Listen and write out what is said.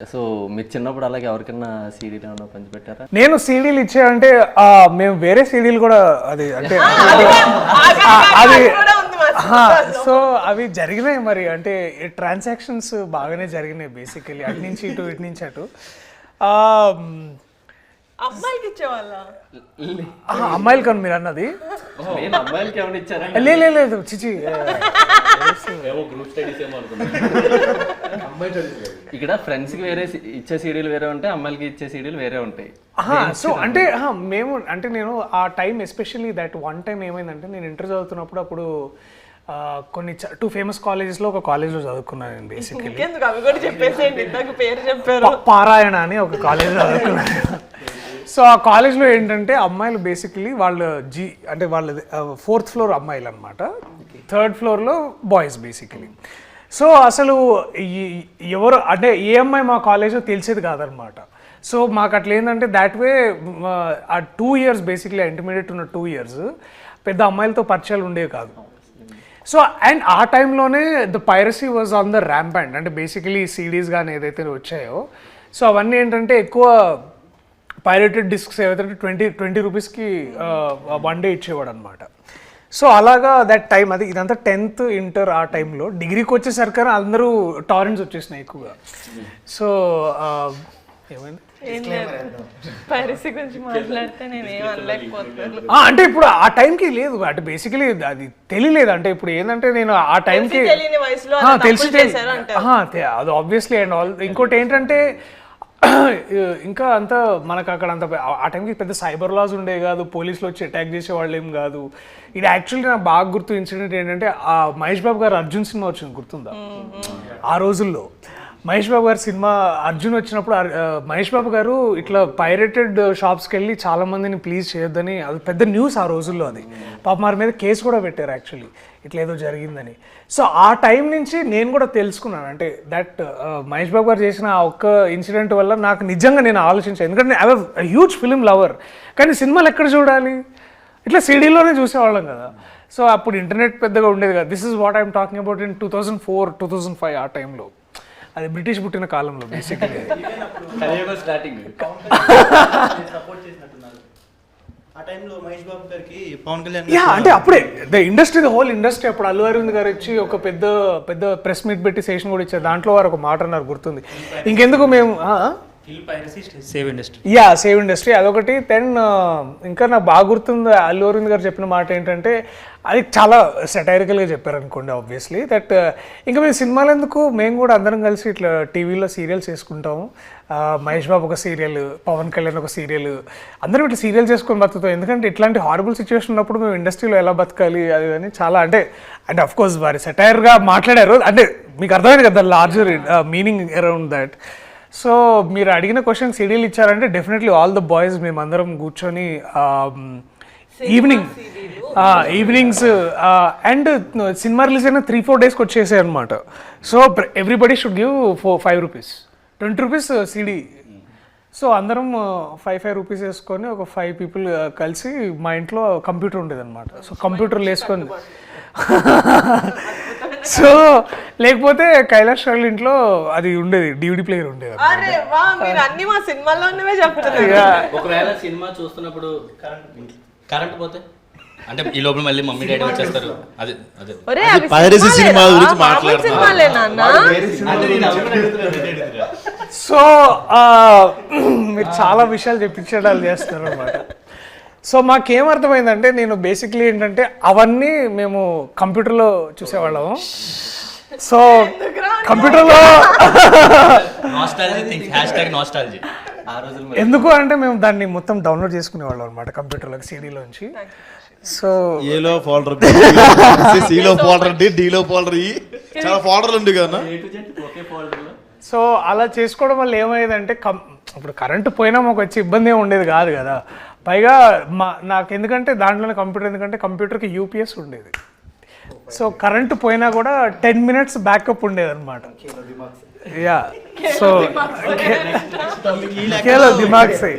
So మీరు చిన్నప్పుడు అలాగే ఎవరికైనా సీడీలు ఏమైనా పంచిపెట్టారా? నేను సీడీలు ఇచ్చానంటే మేము వేరే సీడీలు కూడా అది అంటే అది సో అవి జరిగినాయి మరి అంటే ట్రాన్సాక్షన్స్ బాగానే జరిగినాయి బేసికలీ అటు నుంచి ఇటు ఇటు నుంచి అటు. అమ్మాయికి ఇచ్చేవాళ్ళ అమ్మాయిలు కానీ మీరు అన్నది అమ్మాయిలకి ఏమైనా ఇచ్చారా? లేదు చిచి ఇక్కడ ఫ్రెండ్స్ కి వేరే ఇచ్చే సీడీలు వేరే ఉంటాయి, అమ్మాయిలకి ఇచ్చే సీడీలు వేరే ఉంటాయి. సో అంటే మేము అంటే నేను ఆ time especially that one time ఏమైందంటే నేను ఇంటర్ చదువుతున్నప్పుడు అప్పుడు కొన్ని 2 ఫేమస్ కాలేజెస్లో ఒక కాలేజ్లో చదువుకున్నాను నేను బేసికలీ. అవి కూడా చెప్పేసేయండి, ఇందాక పేరు చెప్పారు. పారాయణ అని ఒక కాలేజ్లో చదువుకున్నాను. సో ఆ కాలేజ్లో ఏంటంటే అమ్మాయిలు బేసికలీ వాళ్ళు అంటే వాళ్ళది 4th ఫ్లోర్ అమ్మాయిలు అనమాట, 3rd ఫ్లోర్లో బాయ్స్ బేసికలీ. సో అసలు ఎవరు అంటే ఏ అమ్మాయి మా కాలేజ్లో తెలిసేది కాదనమాట. సో మాకు అట్లా ఏంటంటే దాట్ వే ఆ 2 years బేసిక్లీ ఇంటర్మీడియట్ ఉన్న 2 years పెద్ద అమ్మాయిలతో పరిచయాలు ఉండేవి కాదు. సో అండ్ ఆ టైంలోనే the piracy was on the ramp అంటే బేసికలీ సీడీస్ కానీ ఏదైతే వచ్చాయో సో అవన్నీ ఏంటంటే ఎక్కువ పైరేటెడ్ డిస్క్స్ ఏవైతే 20 రూపీస్కి 1 day ఇచ్చేవాడు అనమాట. సో అలాగా దట్ టైం అది ఇదంతా 10th ఇంటర్ ఆ టైంలో. డిగ్రీకి వచ్చేసరికి అందరూ టారెంట్స్ వచ్చేసినాయి ఎక్కువగా. సో ఏమైంది పైరసీ గురించి మాట్లాడితే నేను ఏం అనలేకపోతున్నాను. అంటే ఇప్పుడు ఆ టైంకి లేదు అంటే బేసికలీ అది తెలియలేదు. అంటే ఇప్పుడు ఏంటంటే నేను ఆ టైంకి తెలిసి అది ఆబ్వియస్లీ అండ్ ఆల్. ఇంకోటి ఏంటంటే ఇంకా అంత మనకు అక్కడ అంత ఆ టైంకి పెద్ద సైబర్ లాస్ ఉండేవి కాదు, పోలీసులు వచ్చి అటాక్ చేసేవాళ్ళు ఏం కాదు. ఇది యాక్చువల్లీ నాకు బాగా గుర్తు ఇన్సిడెంట్ ఏంటంటే ఆ మహేష్ బాబు గారు అర్జున్ సినిమా వచ్చింది గుర్తుందా? ఆ రోజుల్లో మహేష్ బాబు గారి సినిమా అర్జున్ వచ్చినప్పుడు మహేష్ బాబు గారు ఇట్లా పైరేటెడ్ షాప్స్కి వెళ్ళి చాలా మందిని ప్లీజ్ చేయొద్దని అది పెద్ద న్యూస్ ఆ రోజుల్లో. అది పాప వారి మీద కేసు కూడా పెట్టారు యాక్చువల్లీ ఇట్లా ఏదో జరిగిందని. సో ఆ టైం నుంచి నేను కూడా తెలుసుకున్నాను అంటే దట్ మహేష్ బాబు గారు చేసిన ఆ ఒక్క ఇన్సిడెంట్ వల్ల నాకు నిజంగా నేను ఆలోచించాను. ఎందుకంటే I was huge film lover, కానీ సినిమాలు ఎక్కడ చూడాలి, ఇట్లా సిడీలోనే చూసేవాళ్ళం కదా. సో అప్పుడు ఇంటర్నెట్ పెద్దగా ఉండేది కదా. This is what I'm talking about in 2004, 2005 ఆ టైంలో. అది బ్రిటిష్ పుట్టిన కాలంలో బేసికలీ. అంటే అప్పుడే the industry the whole industry అప్పుడు అల్లు అరవింద్ గారు వచ్చి ఒక పెద్ద పెద్ద ప్రెస్ మీట్ పెట్టి సెషన్ కూడా ఇచ్చారు. దాంట్లో వారు ఒక మాట అన్నారు గుర్తుంది. ఇంకెందుకు మేము సేవ్ ఇండస్ట్రీ అదొకటి. దెన్ ఇంకా నాకు బాగా గుర్తుంది అల్లు అరవింద్ గారు చెప్పిన మాట ఏంటంటే అది చాలా సెటైరికల్గా చెప్పారు అనుకోండి ఆబ్వియస్లీ. దట్ ఇంకా మేము సినిమాలు ఎందుకు, మేము కూడా అందరం కలిసి ఇట్లా టీవీలో సీరియల్స్ వేసుకుంటాము. మహేష్ బాబు ఒక సీరియల్, పవన్ కళ్యాణ్ ఒక సీరియల్, అందరం ఇట్లా సీరియల్ చేసుకొని బతుకుతాం. ఎందుకంటే ఇట్లాంటి హారబుల్ సిచ్యువేషన్ ఉన్నప్పుడు మేము ఇండస్ట్రీలో ఎలా బతకాలి అది అని చాలా అంటే అఫ్ కోర్స్ వారి సెటైర్గా మాట్లాడారు. అంటే మీకు అర్థమైంది కదా larger meaning around that. So మీరు అడిగిన క్వశ్చన్ సీడీలు ఇచ్చారంటే డెఫినెట్లీ ఆల్ ద బాయ్స్ మేమందరం కూర్చొని ఈవినింగ్స్ అండ్ సినిమా రిలీజ్ అయిన 3-4 daysకి వచ్చేసాయి అనమాట. So everybody should give 5 rupees, 20 rupees CD. So అందరం 5 rupees వేసుకొని ఒక 5 people కలిసి మా ఇంట్లో కంప్యూటర్ ఉండేది అనమాట. సో కంప్యూటర్లు వేసుకొని సో లేకపోతే కైలాష్ వాళ్ళ ఇంట్లో అది ఉండేది, DVD ప్లేయర్ ఉండేది. ఒకవేళ సినిమా చూస్తున్నప్పుడు కరెంట్ పోతే అంటే ఈ లోపల మళ్ళీ మమ్మీ డాడీ వచ్చేస్తారు. అదే పైరసీ సినిమా గురించి మాట్లాడుతున్నా. సో మీరు చాలా విషయాలు చెప్పించడాలు చేస్తారు అనమాట. సో మాకేమర్థమైందంటే నేను బేసిక్లీ ఏంటంటే అవన్నీ మేము కంప్యూటర్లో చూసేవాళ్ళము. సో కంప్యూటర్లో ఎందుకు అంటే మేము దాన్ని మొత్తం డౌన్లోడ్ చేసుకునేవాళ్ళం అనమాట కంప్యూటర్లోకి సీడీలోంచి. సో ఏలో ఫోల్డర్, సిలో ఫోల్డర్, డిలో ఫోల్డర్, చాలా ఫోల్డర్లు ఉంది కదా. సో అలా చేసుకోవడం వల్ల ఏమయ్యేదంటే ఇప్పుడు కరెంటు పోయినా మాకు వచ్చి ఇబ్బంది ఏమి ఉండేది కాదు కదా. పైగా నాకు ఎందుకంటే దాంట్లోనే కంప్యూటర్, ఎందుకంటే కంప్యూటర్కి UPS ఉండేది. సో కరెంటు పోయినా కూడా 10 minutes బ్యాకప్ ఉండేది అనమాట. యా సో దిమాగ్ సే